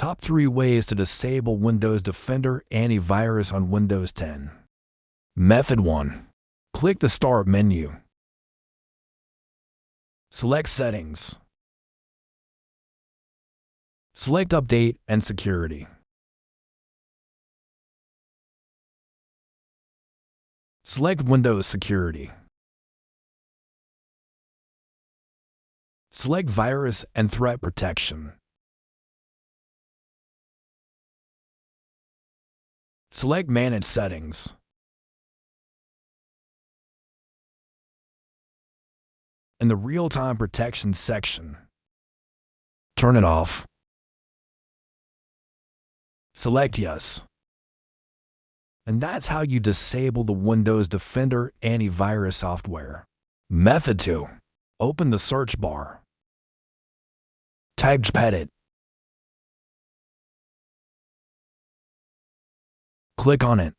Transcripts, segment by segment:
Top 3 ways to disable Windows Defender antivirus on Windows 10. Method 1. Click the Start menu. Select Settings. Select Update and Security. Select Windows Security. Select Virus and Threat Protection. Select Manage Settings. In the Real-Time Protection section, turn it off. Select Yes. And that's how you disable the Windows Defender antivirus software. Method 2. Open the search bar. Type Pedit. Click on it.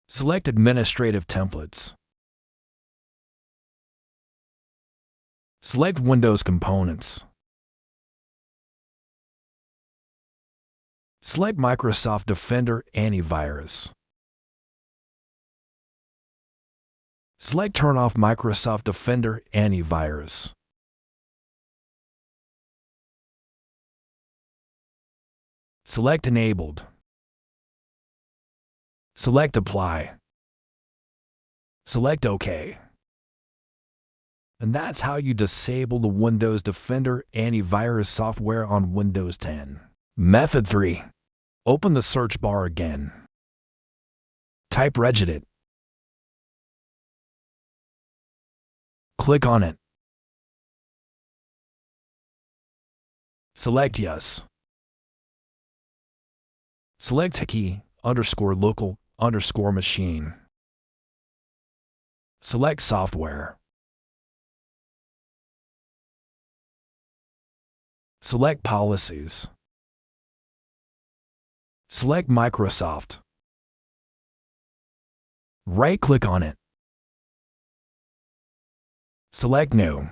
Select Administrative Templates. Select Windows Components. Select Microsoft Defender Antivirus. Select Turn off Microsoft Defender Antivirus. Select Enabled. Select Apply. Select OK. And that's how you disable the Windows Defender antivirus software on Windows 10. Method 3. Open the search bar again. Type Regedit. Click on it. Select Yes. Select key_local_machine. Select Software. Select Policies. Select Microsoft. Right-click on it. Select New.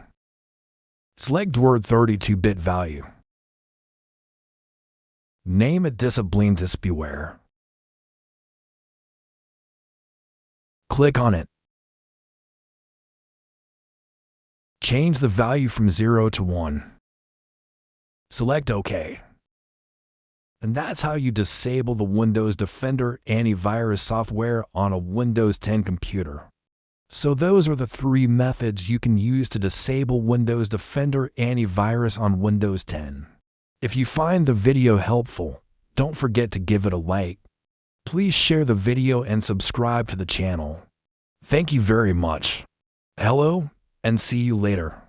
Select Word 32-bit value. Name it Discipline Dispeware. Click on it. Change the value from 0 to 1. Select OK. And that's how you disable the Windows Defender antivirus software on a Windows 10 computer. So those are the 3 methods you can use to disable Windows Defender antivirus on Windows 10. If you find the video helpful, don't forget to give it a like. Please share the video and subscribe to the channel. Thank you very much. Hello, and see you later.